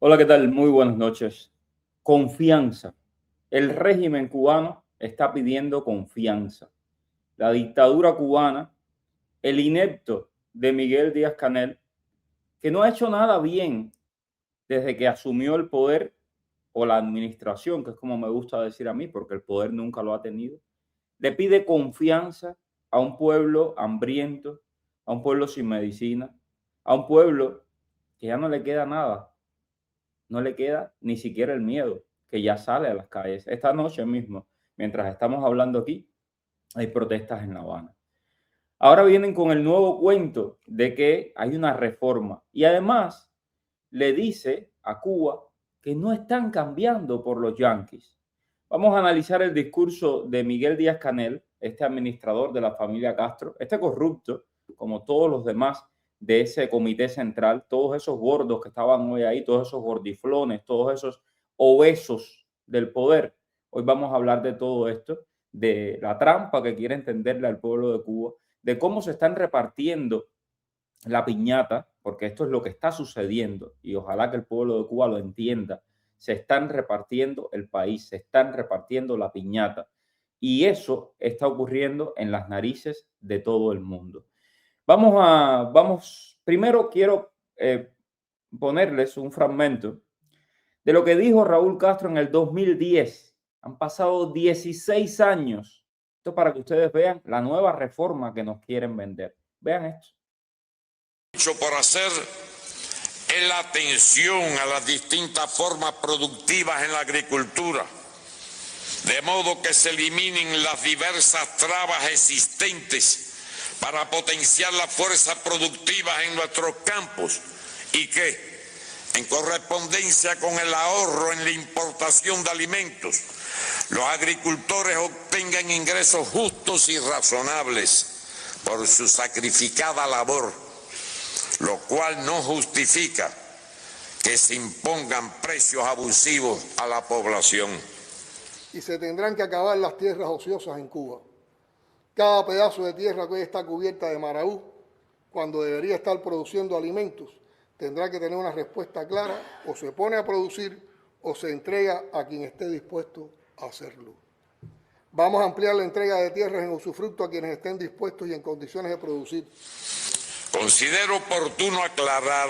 Hola, ¿qué tal? Muy buenas noches. Confianza. El régimen cubano está pidiendo confianza. La dictadura cubana, el inepto de Miguel Díaz-Canel, que no ha hecho nada bien desde que asumió el poder o la administración, que es como me gusta decir a mí, porque el poder nunca lo ha tenido, le pide confianza a un pueblo hambriento, a un pueblo sin medicina, a un pueblo que ya no le queda nada. No le queda ni siquiera el miedo, que ya sale a las calles. Esta noche mismo, mientras estamos hablando aquí, hay protestas en La Habana. Ahora vienen con el nuevo cuento de que hay una reforma y además le dice a Cuba que no están cambiando por los yanquis. Vamos a analizar el discurso de Miguel Díaz-Canel, este administrador de la familia Castro, este corrupto, como todos los demás de ese comité central, todos esos gordos que estaban hoy ahí, todos esos gordiflones, todos esos obesos del poder. Hoy vamos a hablar de todo esto, de la trampa que quiere entenderle al pueblo de Cuba, de cómo se están repartiendo la piñata, porque esto es lo que está sucediendo y ojalá que el pueblo de Cuba lo entienda. Se están repartiendo el país, se están repartiendo la piñata y eso está ocurriendo en las narices de todo el mundo. Primero quiero ponerles un fragmento de lo que dijo Raúl Castro en el 2010. Han pasado 16 años. Esto para que ustedes vean la nueva reforma que nos quieren vender. Vean esto. Mucho por hacer es la atención a las distintas formas productivas en la agricultura, de modo que se eliminen las diversas trabas existentes para potenciar la fuerza productiva en nuestros campos y que, en correspondencia con el ahorro en la importación de alimentos, los agricultores obtengan ingresos justos y razonables por su sacrificada labor, lo cual no justifica que se impongan precios abusivos a la población. Y se tendrán que acabar las tierras ociosas en Cuba. Cada pedazo de tierra que hoy está cubierta de maraú, cuando debería estar produciendo alimentos, tendrá que tener una respuesta clara: o se pone a producir o se entrega a quien esté dispuesto a hacerlo. Vamos a ampliar la entrega de tierras en usufructo a quienes estén dispuestos y en condiciones de producir. Considero oportuno aclarar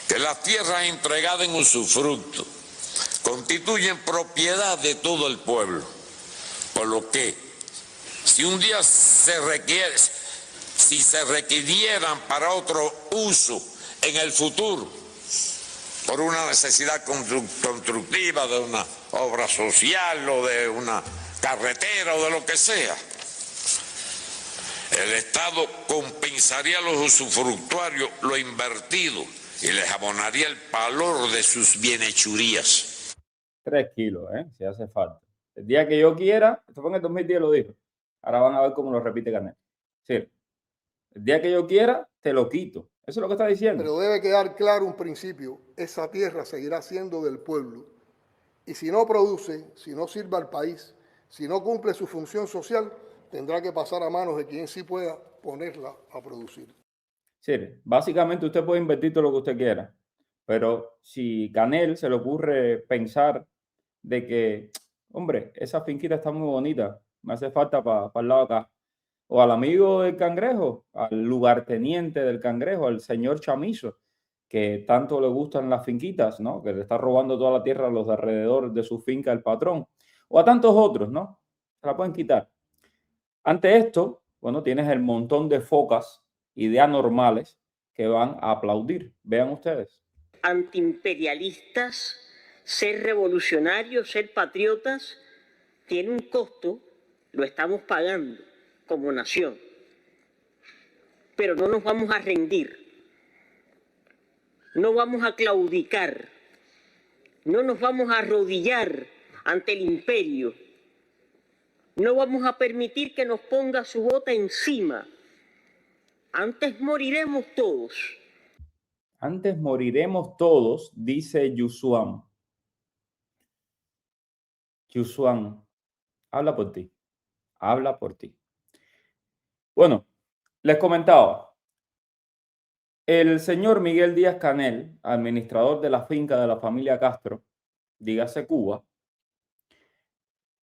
que las tierras entregadas en usufructo constituyen propiedad de todo el pueblo, por lo que si un día se requirieran para otro uso en el futuro, por una necesidad constructiva de una obra social o de una carretera o de lo que sea, el Estado compensaría a los usufructuarios lo invertido y les abonaría el valor de sus bienhechurías. 3 kilos, si hace falta. El día que yo quiera, esto fue en el 2010 lo dijo. Ahora van a ver cómo lo repite Canel. Sí, el día que yo quiera, te lo quito. Eso es lo que está diciendo. Pero debe quedar claro un principio: esa tierra seguirá siendo del pueblo. Y si no produce, si no sirve al país, si no cumple su función social, tendrá que pasar a manos de quien sí pueda ponerla a producir. Sí, básicamente usted puede invertir todo lo que usted quiera, pero si Canel se le ocurre pensar de que, hombre, esa finquita está muy bonita, me hace falta para el lado de acá, o al amigo del cangrejo, al lugarteniente del cangrejo, al señor Chamizo, que tanto le gustan las finquitas, ¿no? Que le está robando toda la tierra a los de alrededor de su finca el patrón, o a tantos otros, ¿no? Se la pueden quitar. Ante esto, bueno, tienes el montón de focas y de anormales que van a aplaudir. Vean ustedes. Antiimperialistas, ser revolucionarios, ser patriotas, tiene un costo, lo estamos pagando como nación. Pero no nos vamos a rendir, no vamos a claudicar, no nos vamos a arrodillar ante el imperio, no vamos a permitir que nos ponga su bota encima. Antes moriremos todos. Antes moriremos todos, dice Yusuan. Yusuan, habla por ti. Habla por ti. Bueno, les comentaba, El señor Miguel Díaz-Canel, administrador de la finca de la familia Castro, dígase Cuba,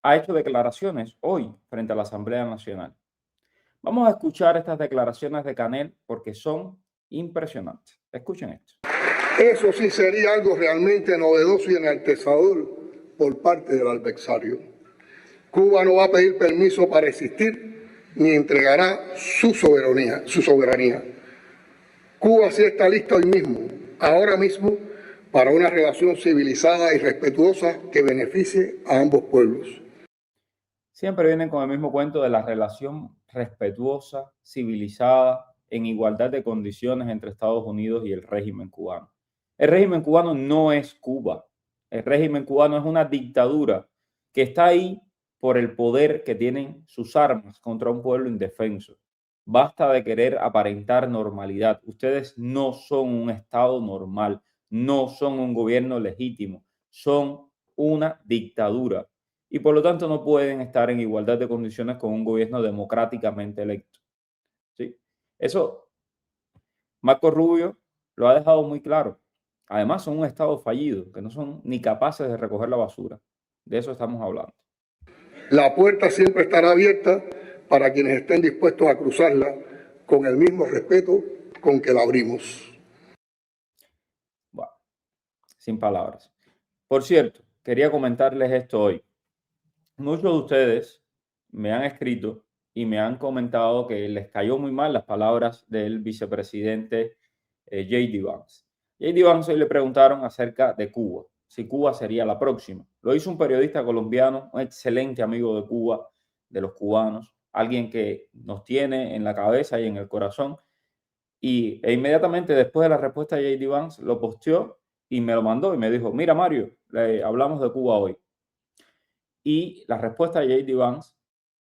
ha hecho declaraciones hoy frente a la Asamblea Nacional. Vamos a escuchar estas declaraciones de Canel porque son impresionantes. Escuchen esto. Eso sí sería algo realmente novedoso y enaltecedor por parte del adversario. Cuba no va a pedir permiso para existir ni entregará su soberanía. Cuba sí está lista hoy mismo, ahora mismo, para una relación civilizada y respetuosa que beneficie a ambos pueblos. Siempre vienen con el mismo cuento de la relación respetuosa, civilizada, en igualdad de condiciones entre Estados Unidos y el régimen cubano. El régimen cubano no es Cuba. El régimen cubano es una dictadura que está ahí por el poder que tienen sus armas contra un pueblo indefenso. Basta de querer aparentar normalidad. Ustedes no son un Estado normal, no son un gobierno legítimo, son una dictadura. Y por lo tanto no pueden estar en igualdad de condiciones con un gobierno democráticamente electo. ¿Sí? Eso Marco Rubio lo ha dejado muy claro. Además son un Estado fallido, que no son ni capaces de recoger la basura. De eso estamos hablando. La puerta siempre estará abierta para quienes estén dispuestos a cruzarla con el mismo respeto con que la abrimos. Bueno, sin palabras. Por cierto, quería comentarles esto hoy. Muchos de ustedes me han escrito y me han comentado que les cayó muy mal las palabras del vicepresidente J.D. Vance. J.D. Vance hoy le preguntaron acerca de Cuba, si Cuba sería la próxima. Lo hizo un periodista colombiano, un excelente amigo de Cuba, de los cubanos, alguien que nos tiene en la cabeza y en el corazón. E inmediatamente después de la respuesta de J.D. Vance lo posteó y me lo mandó y me dijo, mira Mario, hablamos de Cuba hoy. Y la respuesta de J.D. Vance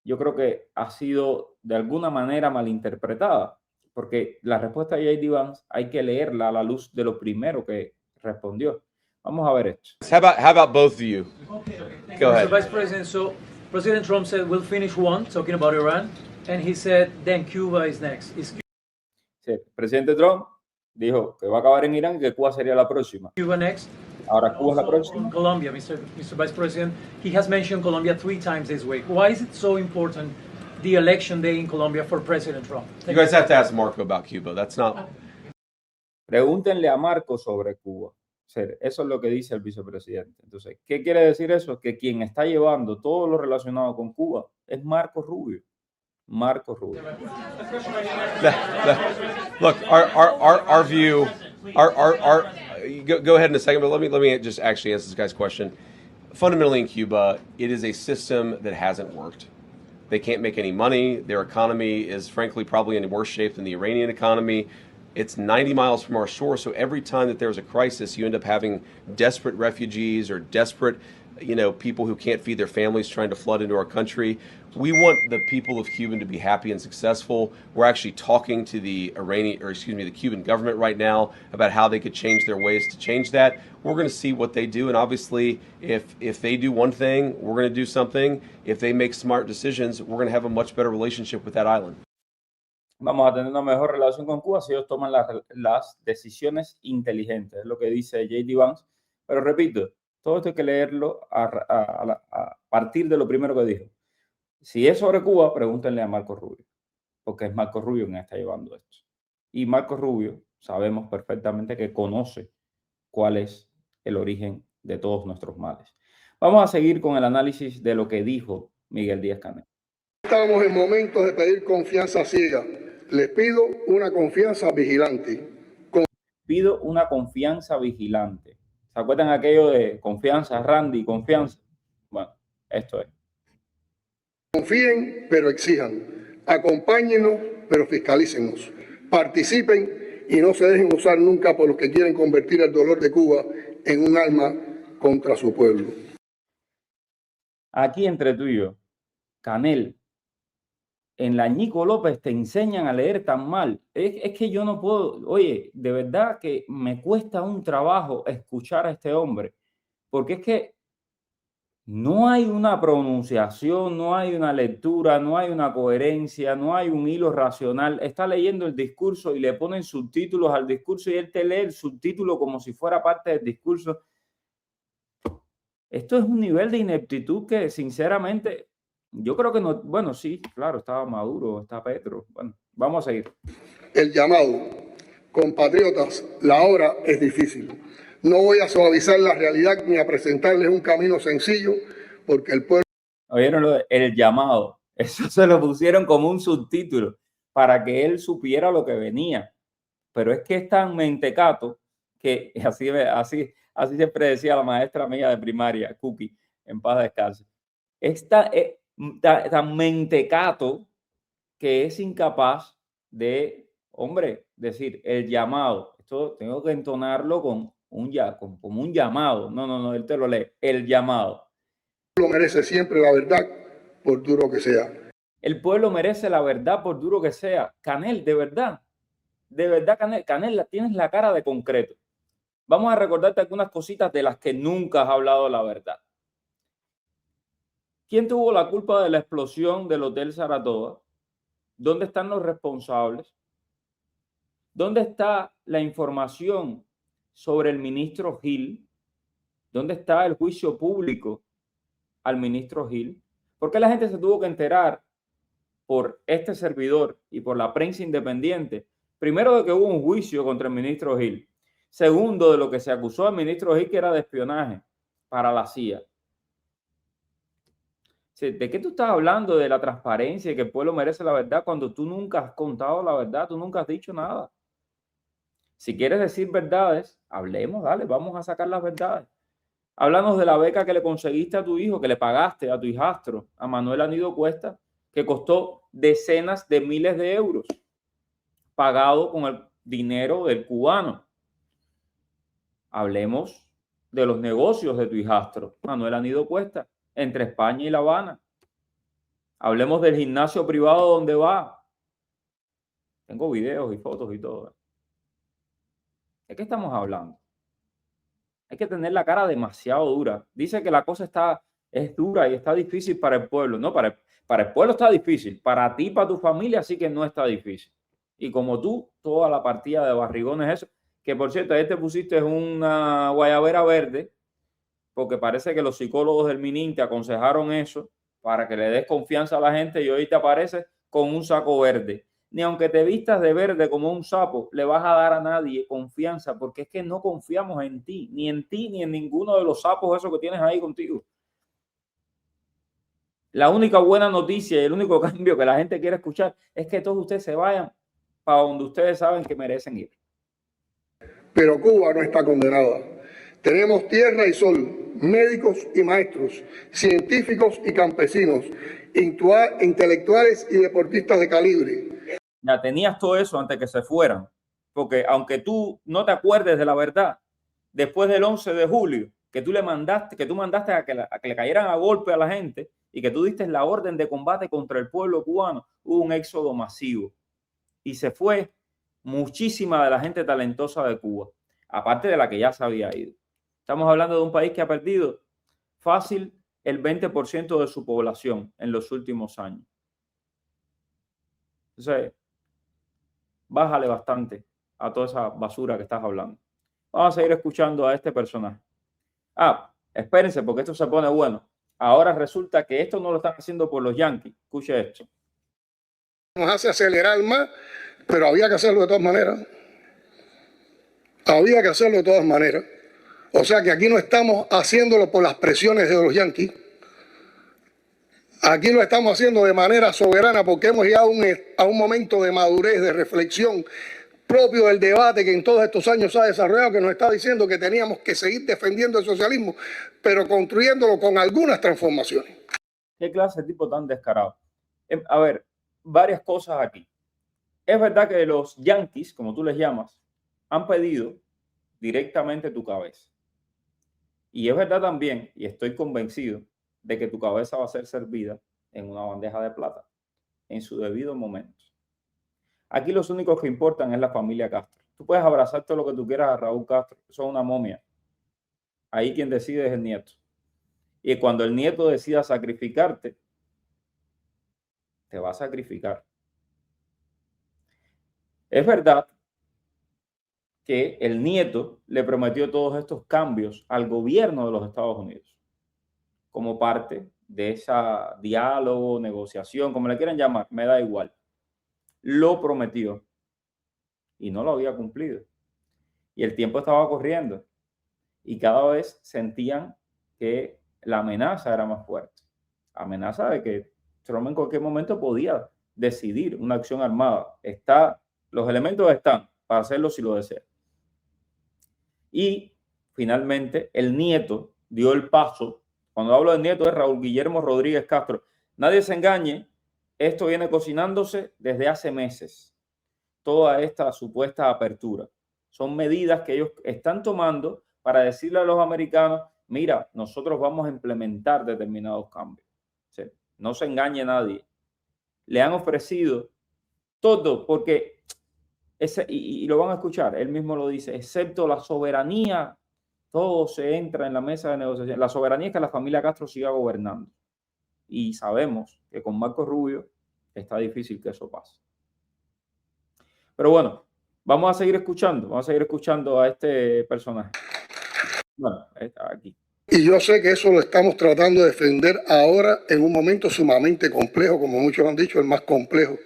yo creo que ha sido de alguna manera malinterpretada, porque la respuesta de J.D. Vance hay que leerla a la luz de lo primero que respondió. Vamos a ver esto. How about both of you? Go ahead. Mr. Vice President, so President Trump said we'll finish one, talking about Iran, and he said then Cuba is next. Sí, el presidente Trump dijo que va a acabar en Irán y que Cuba sería la próxima. Cuba next. Ahora Cuba es la próxima. Colombia, Mr. Vice President, he has mentioned Colombia 3 times this week. Why is it so important, the election day in Colombia for President Trump? You guys have to ask Marco about Cuba. That's not. Pregúntenle a Marco sobre Cuba. Eso es lo que dice el vicepresidente. Entonces, ¿qué quiere decir eso? Que quien está llevando todo lo relacionado con Cuba es Marco Rubio. Marco Rubio. Look, our view, go ahead in a second, but let me just actually answer this guy's question. Fundamentally in Cuba, it is a system that hasn't worked. They can't make any money. Their economy is frankly probably in worse shape than the Iranian economy. It's 90 miles from our shore, so every time that there's a crisis, you end up having desperate refugees or desperate, people who can't feed their families trying to flood into our country. We want the people of Cuba to be happy and successful. We're actually talking to the the Cuban government right now about how they could change their ways to change that. We're going to see what they do, and obviously, if they do one thing, we're going to do something. If they make smart decisions, we're going to have a much better relationship with that island. Vamos a tener una mejor relación con Cuba si ellos toman las decisiones inteligentes, es lo que dice J.D. Vance. Pero repito, todo esto hay que leerlo a partir de lo primero que dijo. Si es sobre Cuba, pregúntenle a Marco Rubio, porque es Marco Rubio quien está llevando esto. Y Marco Rubio sabemos perfectamente que conoce cuál es el origen de todos nuestros males. Vamos a seguir con el análisis de lo que dijo Miguel Díaz-Canel. Estamos en momentos de pedir confianza ciega. Les pido una confianza vigilante. Pido una confianza vigilante. ¿Se acuerdan aquello de confianza, Randy, confianza? Bueno, esto es. Confíen, pero exijan. Acompáñennos, pero fiscalícennos. Participen y no se dejen usar nunca por los que quieren convertir el dolor de Cuba en un arma contra su pueblo. Aquí entre tú y yo, Canel, en la Ñico López te enseñan a leer tan mal. Es que yo no puedo, oye, de verdad que me cuesta un trabajo escuchar a este hombre, porque es que No hay una pronunciación, no hay una lectura, no hay una coherencia, no hay un hilo racional. Está leyendo el discurso y le ponen subtítulos al discurso y él te lee el subtítulo como si fuera parte del discurso. Esto es un nivel de ineptitud que sinceramente yo creo que no. Bueno, sí, claro, estaba Maduro, está Petro. Bueno, vamos a seguir. El llamado, compatriotas, la hora es difícil. No voy a suavizar la realidad ni a presentarles un camino sencillo, porque el pueblo... ¿Oyeron lo de el llamado? Eso se lo pusieron como un subtítulo para que él supiera lo que venía. Pero es que es tan mentecato que así siempre decía la maestra mía de primaria, Cookie, en paz descanse. Es tan mentecato que es incapaz de, hombre, decir el llamado. Esto tengo que entonarlo como un llamado. No, él te lo lee. El llamado. El pueblo merece siempre la verdad, por duro que sea. El pueblo merece la verdad, por duro que sea. Canel, de verdad, Canel, tienes la cara de concreto. Vamos a recordarte algunas cositas de las que nunca has hablado la verdad. ¿Quién tuvo la culpa de la explosión del Hotel Saratoga? ¿Dónde están los responsables? ¿Dónde está la información sobre el ministro Gil? ¿Dónde está el juicio público al ministro Gil? ¿Por qué la gente se tuvo que enterar por este servidor y por la prensa independiente? Primero, de que hubo un juicio contra el ministro Gil. Segundo, de lo que se acusó al ministro Gil, que era de espionaje para la CIA. ¿De qué tú estás hablando? De la transparencia y que el pueblo merece la verdad cuando tú nunca has contado la verdad, tú nunca has dicho nada. Si quieres decir verdades, hablemos, dale, vamos a sacar las verdades. Háblanos de la beca que le conseguiste a tu hijo, que le pagaste a tu hijastro, a Manuel Anido Cuesta, que costó decenas de miles de euros, pagado con el dinero del cubano. Hablemos de los negocios de tu hijastro, Manuel Anido Cuesta, entre España y La Habana. Hablemos del gimnasio privado donde va. Tengo videos y fotos y todo. ¿De qué estamos hablando? Hay que tener la cara demasiado dura. Dice que la cosa es dura y está difícil para el pueblo. No, para el pueblo está difícil. Para ti, para tu familia, sí que no está difícil. Y como tú, toda la partida de barrigones, eso. Que por cierto, ahí te pusiste una guayabera verde, porque parece que los psicólogos del MININ te aconsejaron eso para que le des confianza a la gente y hoy te apareces con un saco verde. Ni aunque te vistas de verde como un sapo, le vas a dar a nadie confianza, porque es que no confiamos en ti ni en ninguno de los sapos esos que tienes ahí contigo. La única buena noticia y el único cambio que la gente quiere escuchar es que todos ustedes se vayan para donde ustedes saben que merecen ir. Pero Cuba no está condenada. Tenemos tierra y sol, médicos y maestros, científicos y campesinos, intelectuales y deportistas de calibre. Ya tenías todo eso antes que se fueran, porque aunque tú no te acuerdes de la verdad, después del 11 de julio, que tú mandaste a que le cayeran a golpe a la gente y que tú diste la orden de combate contra el pueblo cubano, hubo un éxodo masivo y se fue muchísima de la gente talentosa de Cuba, aparte de la que ya se había ido. Estamos hablando de un país que ha perdido fácil el 20% de su población en los últimos años. Entonces, bájale bastante a toda esa basura que estás hablando. Vamos a seguir escuchando a este personaje. Espérense, porque esto se pone bueno. Ahora resulta que esto no lo están haciendo por los yanquis. Escuche esto. Nos hace acelerar más, pero había que hacerlo de todas maneras. Había que hacerlo de todas maneras. O sea que aquí no estamos haciéndolo por las presiones de los yanquis. Aquí lo estamos haciendo de manera soberana porque hemos llegado a un momento de madurez, de reflexión propio del debate que en todos estos años se ha desarrollado, que nos está diciendo que teníamos que seguir defendiendo el socialismo, pero construyéndolo con algunas transformaciones. ¿Qué clase de tipo tan descarado? A ver, varias cosas aquí. Es verdad que los yanquis, como tú les llamas, han pedido directamente tu cabeza. Y es verdad también, y estoy convencido, de que tu cabeza va a ser servida en una bandeja de plata en su debido momento. Aquí los únicos que importan es la familia Castro. Tú puedes abrazar todo lo que tú quieras a Raúl Castro, eso es una momia. Ahí quien decide es el nieto. Y cuando el nieto decida sacrificarte, te va a sacrificar. Es verdad que el nieto le prometió todos estos cambios al gobierno de los Estados Unidos como parte de esa diálogo, negociación, como le quieran llamar, me da igual. Lo prometió y no lo había cumplido. Y el tiempo estaba corriendo y cada vez sentían que la amenaza era más fuerte. Amenaza de que Trump en cualquier momento podía decidir una acción armada. Los elementos están para hacerlo si lo desea. Y finalmente el nieto dio el paso. Cuando hablo del nieto es Raúl Guillermo Rodríguez Castro. Nadie se engañe, esto viene cocinándose desde hace meses. Toda esta supuesta apertura. Son medidas que ellos están tomando para decirle a los americanos, mira, nosotros vamos a implementar determinados cambios. ¿Sí? No se engañe nadie. Le han ofrecido todo porque, y lo van a escuchar, él mismo lo dice, excepto la soberanía, todo se entra en la mesa de negociación. La soberanía es que la familia Castro siga gobernando. Y sabemos que con Marco Rubio está difícil que eso pase. Pero bueno, vamos a seguir escuchando a este personaje. Bueno, está aquí. Y yo sé que eso lo estamos tratando de defender ahora en un momento sumamente complejo, como muchos han dicho, el más complejo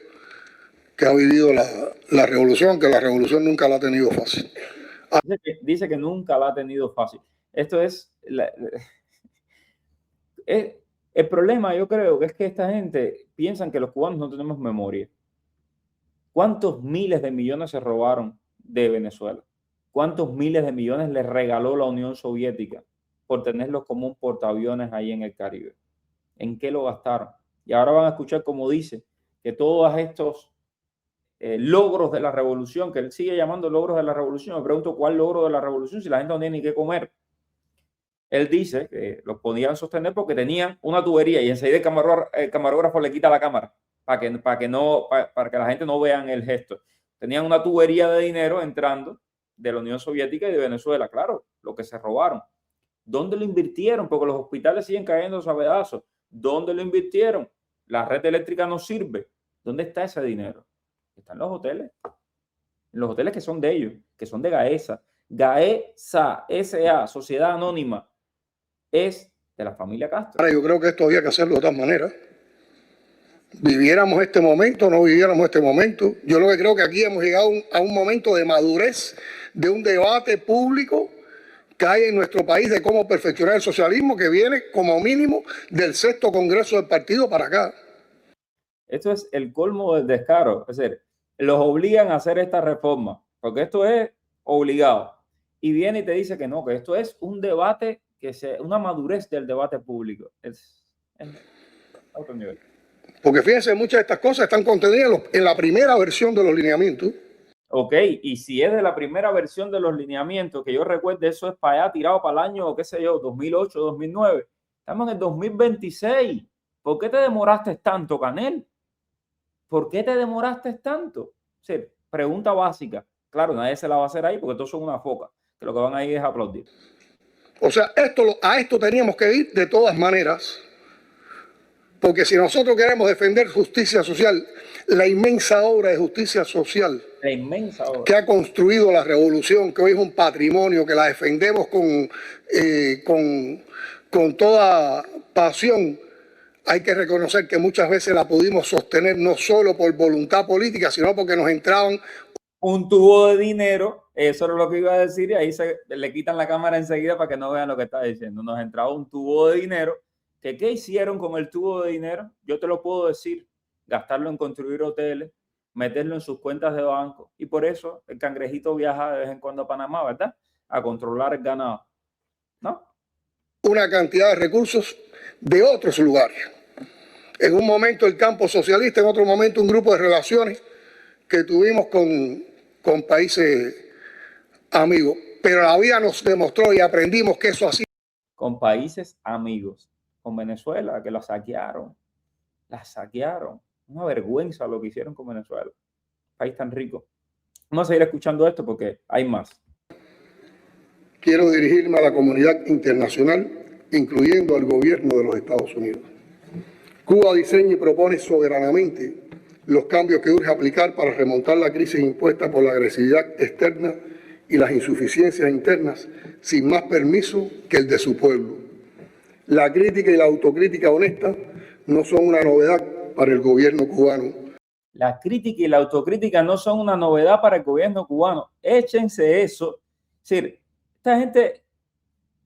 que ha vivido la revolución, que la revolución nunca la ha tenido fácil. Dice que nunca la ha tenido fácil. Esto es... el problema, yo creo, que es que esta gente piensan que los cubanos no tenemos memoria. ¿Cuántos miles de millones se robaron de Venezuela? ¿Cuántos miles de millones les regaló la Unión Soviética por tenerlos como un portaaviones ahí en el Caribe? ¿En qué lo gastaron? Y ahora van a escuchar cómo dice que todos estos logros de la revolución, que él sigue llamando logros de la revolución. Me pregunto cuál logro de la revolución si la gente no tiene ni qué comer. Él dice que los podían sostener porque tenían una tubería y enseguida el camarógrafo le quita la cámara para que la gente no vean el gesto. Tenían una tubería de dinero entrando de la Unión Soviética y de Venezuela, claro, lo que se robaron. ¿Dónde lo invirtieron? Porque los hospitales siguen cayendo a pedazos. ¿Dónde lo invirtieron? La red eléctrica no sirve. ¿Dónde está ese dinero? Está en los hoteles. En los hoteles que son de ellos, que son de Gaesa. Gaesa, S.A., Sociedad Anónima, es de la familia Castro. Ahora, yo creo que esto había que hacerlo de todas maneras. Viviéramos este momento, no viviéramos este momento. Yo lo que creo que aquí hemos llegado a un momento de madurez, de un debate público que hay en nuestro país de cómo perfeccionar el socialismo, que viene como mínimo del 6º Congreso del partido para acá. Esto es el colmo del descaro. Es decir, los obligan a hacer esta reforma, porque esto es obligado. Y viene y te dice que no, que esto es un debate, una madurez del debate público. Es otro nivel. Porque fíjense, muchas de estas cosas están contenidas en la primera versión de los lineamientos. Ok, y si es de la primera versión de los lineamientos, que yo recuerde, eso es para allá tirado para el año, qué sé yo, 2008, 2009. Estamos en el 2026. ¿Por qué te demoraste tanto, Canel? ¿Por qué te demoraste tanto? Sí, pregunta básica. Claro, nadie se la va a hacer ahí porque todos son una foca, que lo que van a ir es aplaudir. O sea, a esto teníamos que ir de todas maneras, porque si nosotros queremos defender justicia social, la inmensa obra de justicia social que ha construido la revolución, que hoy es un patrimonio, que la defendemos con toda pasión, hay que reconocer que muchas veces la pudimos sostener no solo por voluntad política, sino porque nos entraban un tubo de dinero. Eso es lo que iba a decir, y ahí le quitan la cámara enseguida para que no vean lo que está diciendo. Nos entraba un tubo de dinero. ¿Qué hicieron con el tubo de dinero? Yo te lo puedo decir: gastarlo en construir hoteles, meterlo en sus cuentas de banco. Y por eso el cangrejito viaja de vez en cuando a Panamá, ¿verdad? A controlar el ganado, ¿no? Una cantidad de recursos de otros lugares. En un momento el campo socialista, en otro momento un grupo de relaciones que tuvimos con países amigos. Pero la vida nos demostró y aprendimos que eso así. Con países amigos. Con Venezuela, que la saquearon. Una vergüenza lo que hicieron con Venezuela. País tan rico. Vamos a seguir escuchando esto porque hay más. Quiero dirigirme a la comunidad internacional incluyendo al gobierno de los Estados Unidos. Cuba diseña y propone soberanamente los cambios que urge aplicar para remontar la crisis impuesta por la agresividad externa y las insuficiencias internas sin más permiso que el de su pueblo. La crítica y la autocrítica honesta no son una novedad para el gobierno cubano. La crítica y la autocrítica no son una novedad para el gobierno cubano. Échense eso. Es decir, esta gente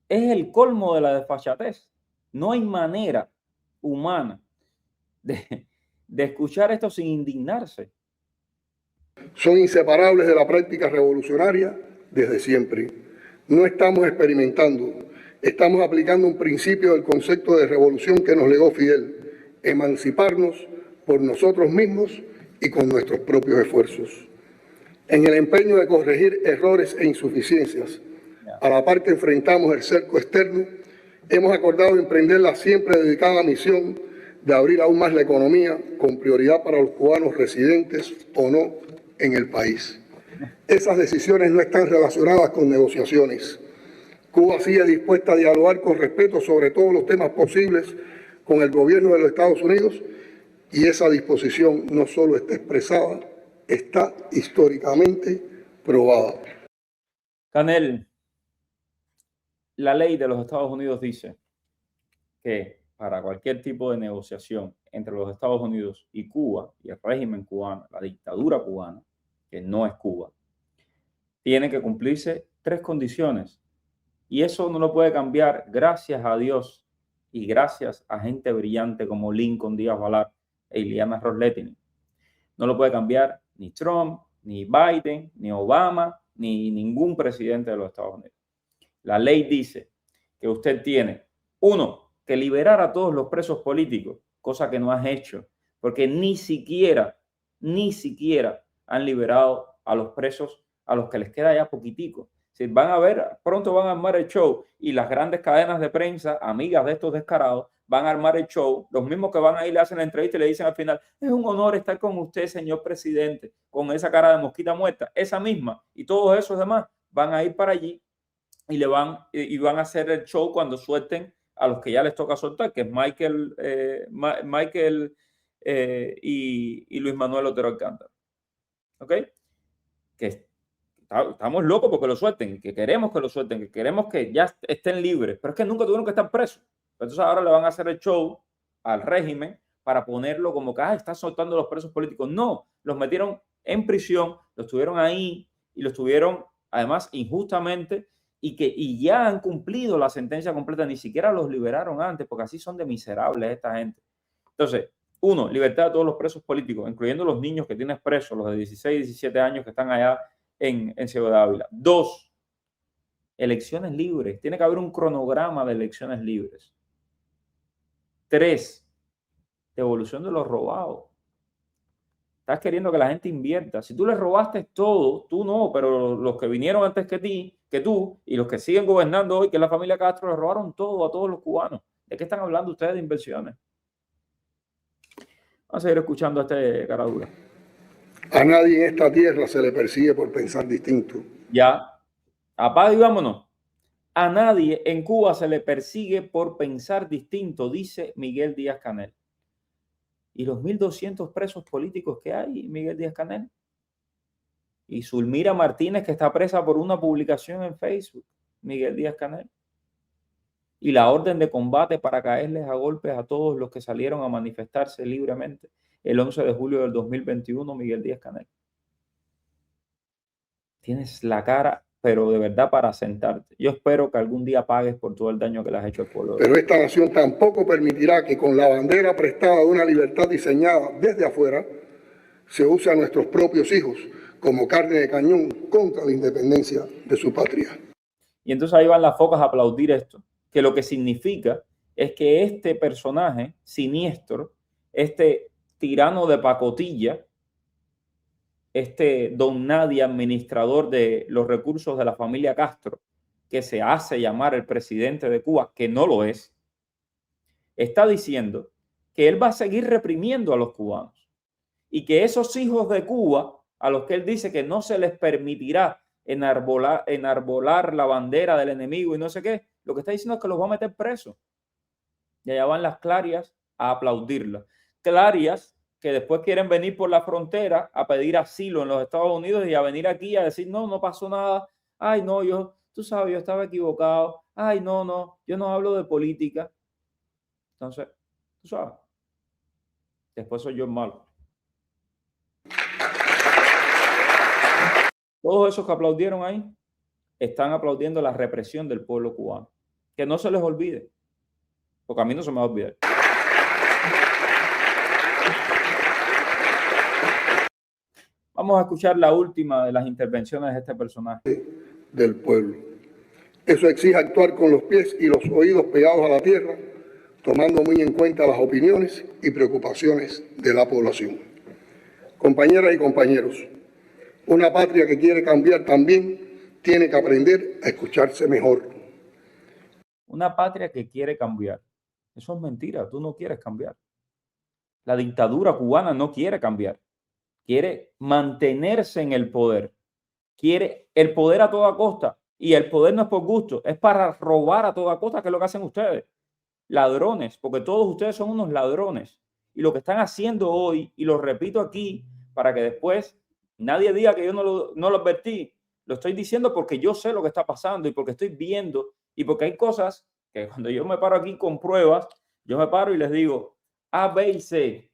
es el colmo de la desfachatez. No hay manera humana de escuchar esto sin indignarse. Son inseparables de la práctica revolucionaria desde siempre. No estamos experimentando, estamos aplicando un principio del concepto de revolución que nos legó Fidel: emanciparnos por nosotros mismos y con nuestros propios esfuerzos. En el empeño de corregir errores e insuficiencias, a la par que enfrentamos el cerco externo, hemos acordado emprender la siempre dedicada misión de abrir aún más la economía, con prioridad para los cubanos residentes o no en el país. Esas decisiones no están relacionadas con negociaciones. Cuba sigue dispuesta a dialogar con respeto sobre todos los temas posibles con el gobierno de los Estados Unidos, y esa disposición no solo está expresada, está históricamente probada. Canel, la ley de los Estados Unidos dice que para cualquier tipo de negociación entre los Estados Unidos y Cuba, y el régimen cubano, la dictadura cubana, que no es Cuba, tiene que cumplirse 3 condiciones. Y eso no lo puede cambiar, gracias a Dios y gracias a gente brillante como Lincoln Díaz Balart e Ileana Ros-Lehtinen. No lo puede cambiar ni Trump, ni Biden, ni Obama, ni ningún presidente de los Estados Unidos. La ley dice que usted tiene, 1, que liberar a todos los presos políticos, cosa que no has hecho, porque ni siquiera han liberado a los presos a los que les queda ya poquitico. Si van a ver, pronto van a armar el show, y las grandes cadenas de prensa, amigas de estos descarados, van a armar el show. Los mismos que van ahí le hacen la entrevista y le dicen al final: es un honor estar con usted, señor presidente, con esa cara de mosquita muerta. Esa misma y todos esos demás van a ir para allí y van a hacer el show cuando suelten a los que ya les toca soltar, que es Michael y Luis Manuel Otero Alcántara. ¿Ok? Que estamos locos porque lo suelten, que queremos que lo suelten, que queremos que ya estén libres, pero es que nunca tuvieron que estar presos. Entonces ahora le van a hacer el show al régimen para ponerlo como que está soltando a los presos políticos. No, los metieron en prisión, los tuvieron ahí y los tuvieron además injustamente, y ya han cumplido la sentencia completa, ni siquiera los liberaron antes, porque así son de miserables esta gente. Entonces, 1, libertad de todos los presos políticos, incluyendo los niños que tienes presos, los de 16, 17 años que están allá en Ciudad de Ávila. 2, elecciones libres. Tiene que haber un cronograma de elecciones libres. 3, devolución de los robados. Estás queriendo que la gente invierta. Si tú les robaste todo, tú no, pero los que vinieron antes que tú, y los que siguen gobernando hoy, que es la familia Castro, les robaron todo a todos los cubanos. ¿De qué están hablando ustedes de inversiones? Vamos a seguir escuchando a este cara dura. A nadie en esta tierra se le persigue por pensar distinto. Ya, apaga y vámonos. A nadie en Cuba se le persigue por pensar distinto, dice Miguel Díaz-Canel. ¿Y los 1.200 presos políticos que hay, Miguel Díaz-Canel? Y Zulmira Martínez, que está presa por una publicación en Facebook, Miguel Díaz-Canel. Y la orden de combate para caerles a golpes a todos los que salieron a manifestarse libremente el 11 de julio del 2021, Miguel Díaz-Canel. Tienes la cara, pero de verdad, para sentarte. Yo espero que algún día pagues por todo el daño que le has hecho al pueblo. Pero esta nación tampoco permitirá que con la bandera prestada de una libertad diseñada desde afuera se use a nuestros propios hijos como carne de cañón contra la independencia de su patria. Y entonces ahí van las focas a aplaudir esto, que lo que significa es que este personaje siniestro, este tirano de pacotilla, este don nadie administrador de los recursos de la familia Castro, que se hace llamar el presidente de Cuba, que no lo es, está diciendo que él va a seguir reprimiendo a los cubanos y que esos hijos de Cuba, a los que él dice que no se les permitirá enarbolar la bandera del enemigo y no sé qué, Lo que está diciendo es que los va a meter presos. Y allá van las Clarias a aplaudirla. Clarias que después quieren venir por la frontera a pedir asilo en los Estados Unidos y a venir aquí a decir, no, no pasó nada. Ay, no, tú sabes, yo estaba equivocado. Ay, no, yo no hablo de política. Entonces, tú sabes, después soy yo el malo. Todos esos que aplaudieron ahí están aplaudiendo la represión del pueblo cubano. Que no se les olvide, porque a mí no se me va a olvidar. Vamos a escuchar la última de las intervenciones de este personaje. Del pueblo. Eso exige actuar con los pies y los oídos pegados a la tierra, tomando muy en cuenta las opiniones y preocupaciones de la población. Compañeras y compañeros, una patria que quiere cambiar también tiene que aprender a escucharse mejor. Una patria que quiere cambiar. Eso es mentira, tú no quieres cambiar. La dictadura cubana no quiere cambiar. Quiere mantenerse en el poder. Quiere el poder a toda costa. Y el poder no es por gusto, es para robar a toda costa, que es lo que hacen ustedes. Ladrones, porque todos ustedes son unos ladrones. Y lo que están haciendo hoy, y lo repito aquí, para que después nadie diga que yo no lo advertí, lo estoy diciendo porque yo sé lo que está pasando y porque estoy viendo y porque hay cosas que cuando yo me paro aquí con pruebas, yo me paro y les digo A, B y C.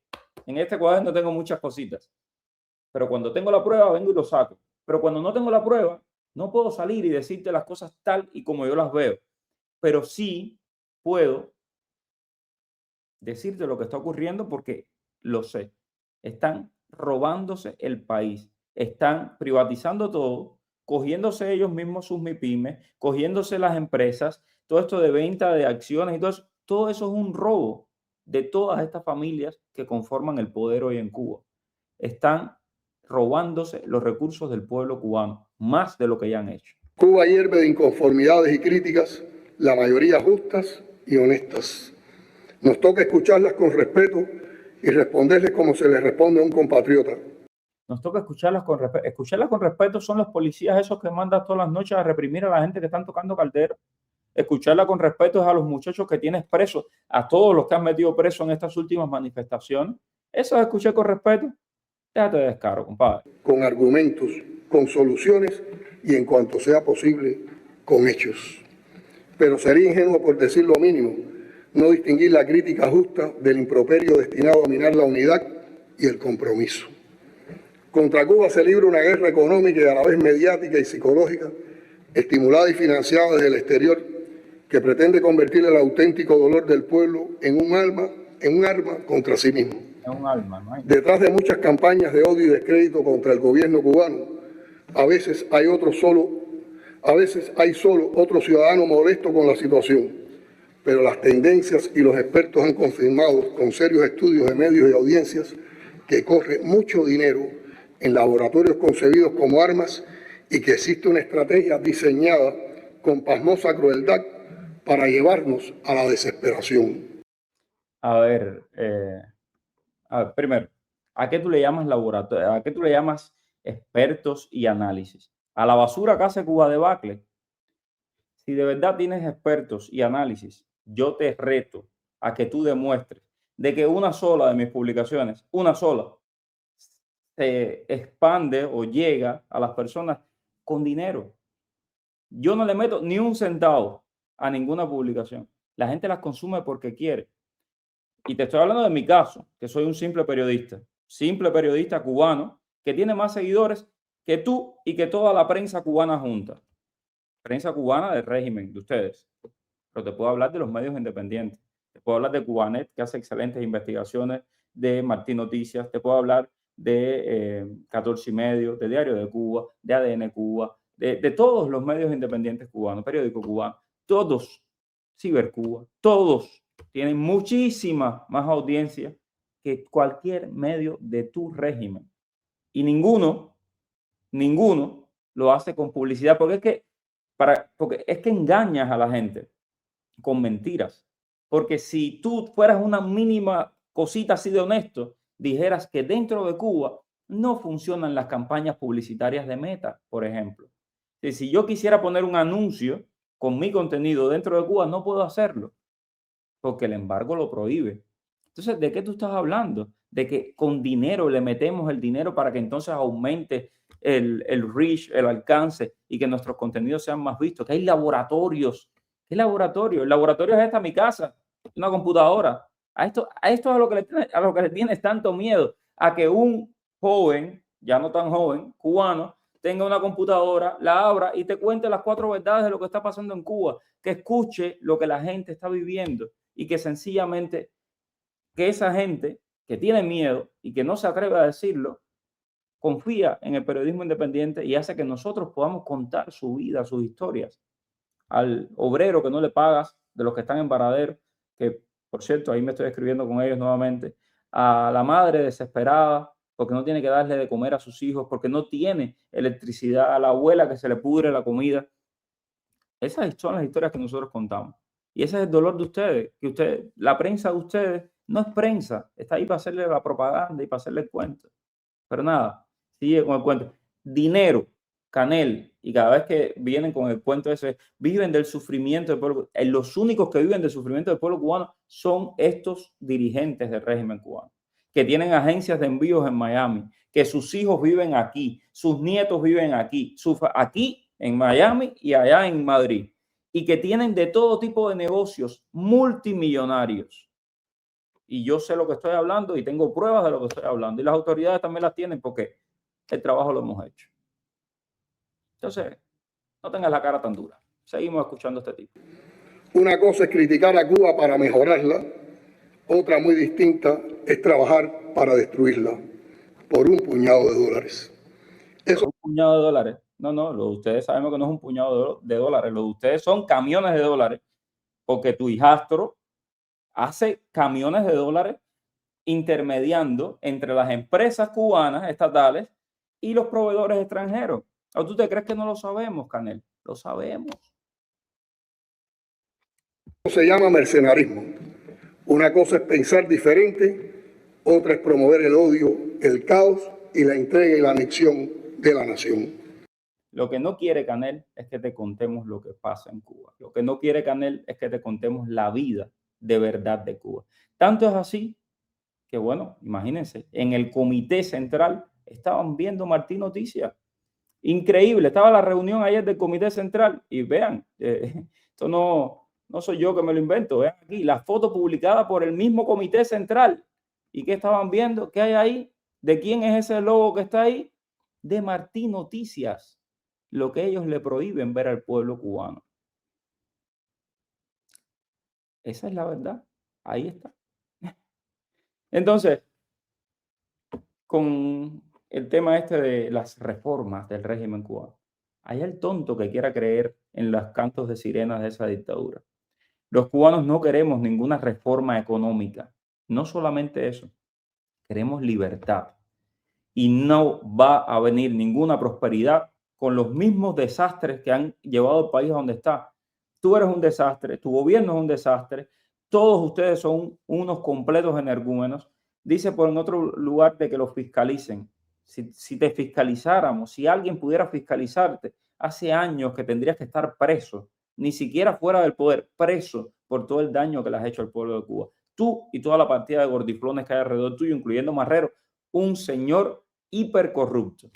En este cuaderno tengo muchas cositas, pero cuando tengo la prueba vengo y lo saco. Pero cuando no tengo la prueba, no puedo salir y decirte las cosas tal y como yo las veo, pero sí puedo decirte lo que está ocurriendo porque lo sé. Están robándose el país, están privatizando todo, cogiéndose ellos mismos sus MIPYMES, cogiéndose las empresas, todo esto de venta de acciones y todo eso es un robo de todas estas familias que conforman el poder hoy en Cuba. Están robándose los recursos del pueblo cubano, más de lo que ya han hecho. Cuba hierve de inconformidades y críticas, la mayoría justas y honestas. Nos toca escucharlas con respeto y responderles como se les responde a un compatriota. Nos toca escucharlas con respeto. Escucharlas con respeto son los policías esos que mandan todas las noches a reprimir a la gente que están tocando caldero. Escucharla con respeto es a los muchachos que tienes presos, a todos los que han metido presos en estas últimas manifestaciones. Eso es escuchar con respeto. Déjate de descaro, compadre. Con argumentos, con soluciones y en cuanto sea posible, con hechos. Pero sería ingenuo por decir lo mínimo, no distinguir la crítica justa del improperio destinado a minar la unidad y el compromiso. Contra Cuba se libra una guerra económica y a la vez mediática y psicológica, estimulada y financiada desde el exterior, que pretende convertir el auténtico dolor del pueblo en un arma contra sí mismo. Detrás de muchas campañas de odio y descrédito contra el gobierno cubano, a veces hay solo otro ciudadano molesto con la situación, pero las tendencias y los expertos han confirmado con serios estudios de medios y audiencias que corre mucho dinero en laboratorios concebidos como armas y que existe una estrategia diseñada con pasmosa crueldad para llevarnos a la desesperación. A ver, primero, ¿a qué tú le llamas laboratorio? ¿A qué tú le llamas expertos y análisis? ¿A la basura que hace Cuba Debacle? Si de verdad tienes expertos y análisis, yo te reto a que tú demuestres de que una sola de mis publicaciones, una sola, se expande o llega a las personas con dinero. Yo no le meto ni un centavo a ninguna publicación. La gente las consume porque quiere. Y te estoy hablando de mi caso, que soy un simple periodista cubano, que tiene más seguidores que tú y que toda la prensa cubana junta. Prensa cubana del régimen, de ustedes. Pero te puedo hablar de los medios independientes. Te puedo hablar de Cubanet, que hace excelentes investigaciones, de Martín Noticias. Te puedo hablar de 14 y medio, de Diario de Cuba, de ADN Cuba, de todos los medios independientes cubanos, Periódico Cubano, todos, Cibercuba, todos tienen muchísima más audiencia que cualquier medio de tu régimen. Y ninguno lo hace con publicidad, porque es que engañas a la gente con mentiras. Porque si tú fueras una mínima cosita así de honesto, dijeras que dentro de Cuba no funcionan las campañas publicitarias de Meta, por ejemplo. Si yo quisiera poner un anuncio con mi contenido dentro de Cuba, no puedo hacerlo porque el embargo lo prohíbe. Entonces, ¿de qué tú estás hablando? De que con dinero le metemos el dinero para que entonces aumente el reach, el alcance y que nuestros contenidos sean más vistos. Que hay laboratorios. ¿Qué laboratorio? El laboratorio es esta, mi casa, una computadora. A esto es a lo que le tienes tanto miedo, a que un joven, ya no tan joven, cubano, tenga una computadora, la abra y te cuente las 4 verdades de lo que está pasando en Cuba, que escuche lo que la gente está viviendo y que sencillamente que esa gente que tiene miedo y que no se atreve a decirlo, confía en el periodismo independiente y hace que nosotros podamos contar su vida, sus historias. Al obrero que no le pagas, de los que están en Varadero, que por cierto, ahí me estoy escribiendo con ellos nuevamente, a la madre desesperada porque no tiene que darle de comer a sus hijos, porque no tiene electricidad, a la abuela que se le pudre la comida. Esas son las historias que nosotros contamos. Y ese es el dolor de ustedes, que ustedes, la prensa de ustedes no es prensa, está ahí para hacerle la propaganda y para hacerle el cuento. Pero nada, sigue con el cuento. Dinero, Canel, y cada vez que vienen con el cuento ese, viven del sufrimiento del pueblo. Los únicos que viven del sufrimiento del pueblo cubano son estos dirigentes del régimen cubano, que tienen agencias de envíos en Miami, que sus hijos viven aquí, sus nietos viven aquí, aquí en Miami y allá en Madrid, y que tienen de todo tipo de negocios multimillonarios. Y yo sé lo que estoy hablando y tengo pruebas de lo que estoy hablando. Y las autoridades también las tienen porque el trabajo lo hemos hecho. Entonces, no tengas la cara tan dura. Seguimos escuchando a este tipo. Una cosa es criticar a Cuba para mejorarla, otra muy distinta es trabajar para destruirla por un puñado de dólares. Eso... ¿Un puñado de dólares? No, lo de ustedes sabemos que no es un puñado de dólares. Lo de ustedes son camiones de dólares porque tu hijastro hace camiones de dólares intermediando entre las empresas cubanas estatales y los proveedores extranjeros. ¿O tú te crees que no lo sabemos, Canel? Lo sabemos. Se llama mercenarismo. Una cosa es pensar diferente, otra es promover el odio, el caos y la entrega y la anexión de la nación. Lo que no quiere Canel es que te contemos lo que pasa en Cuba. Lo que no quiere Canel es que te contemos la vida de verdad de Cuba. Tanto es así que, bueno, imagínense, en el comité central estaban viendo Martín Noticias. Increíble, estaba la reunión ayer del comité central y vean, esto no soy yo que me lo invento, vean aquí la foto publicada por el mismo comité central. ¿Y qué estaban viendo? ¿Qué hay ahí? ¿De quién es ese logo que está ahí? De Martín Noticias, lo que ellos le prohíben ver al pueblo cubano. Esa es la verdad, ahí está. Entonces, con el tema este de las reformas del régimen cubano, hay el tonto que quiera creer en los cantos de sirenas de esa dictadura. Los cubanos no queremos ninguna reforma económica, no solamente eso, queremos libertad. Y no va a venir ninguna prosperidad con los mismos desastres que han llevado al país a donde está. Tú eres un desastre, tu gobierno es un desastre, todos ustedes son unos completos energúmenos. Dice por en otro lugar de que los fiscalicen. Si te fiscalizáramos, si alguien pudiera fiscalizarte, hace años que tendrías que estar preso, ni siquiera fuera del poder, preso por todo el daño que le has hecho al pueblo de Cuba. Tú y toda la partida de gordiflones que hay alrededor tuyo, incluyendo Marrero, un señor hipercorrupto.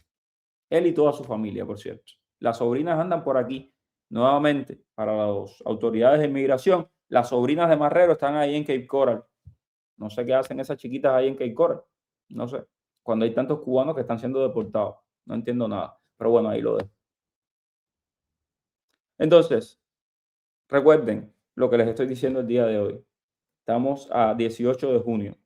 Él y toda su familia, por cierto. Las sobrinas andan por aquí. Nuevamente, para las autoridades de inmigración, las sobrinas de Marrero están ahí en Cape Coral. No sé qué hacen esas chiquitas ahí en Cape Coral. No sé. Cuando hay tantos cubanos que están siendo deportados. No entiendo nada. Pero bueno, ahí lo dejo. Entonces, recuerden lo que les estoy diciendo el día de hoy. Estamos a 18 de junio.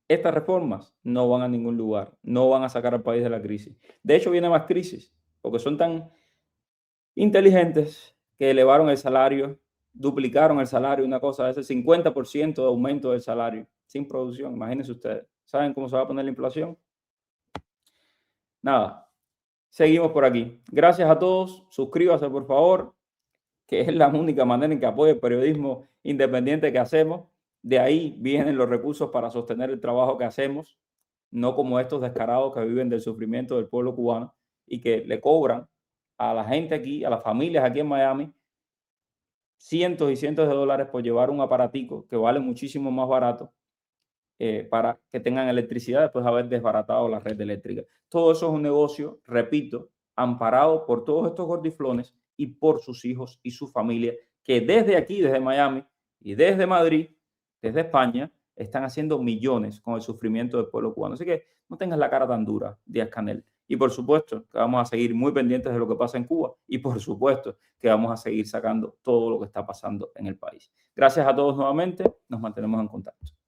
Estas reformas no van a ningún lugar, no van a sacar al país de la crisis. De hecho, viene más crisis, porque son tan inteligentes que elevaron el salario, duplicaron el salario, una cosa de ese 50% de aumento del salario, sin producción. Imagínense ustedes. ¿Saben cómo se va a poner la inflación? Nada, seguimos por aquí. Gracias a todos. Suscríbase, por favor, que es la única manera en que apoya el periodismo independiente que hacemos. De ahí vienen los recursos para sostener el trabajo que hacemos, no como estos descarados que viven del sufrimiento del pueblo cubano y que le cobran a la gente aquí, a las familias aquí en Miami, cientos y cientos de dólares por llevar un aparatico que vale muchísimo más barato para que tengan electricidad después de haber desbaratado la red eléctrica. Todo eso es un negocio, repito, amparado por todos estos gordiflones y por sus hijos y su familia, que desde aquí, desde Miami y desde Madrid, desde España, están haciendo millones con el sufrimiento del pueblo cubano. Así que no tengas la cara tan dura, Díaz-Canel. Y por supuesto que vamos a seguir muy pendientes de lo que pasa en Cuba y por supuesto que vamos a seguir sacando todo lo que está pasando en el país. Gracias a todos nuevamente, nos mantenemos en contacto.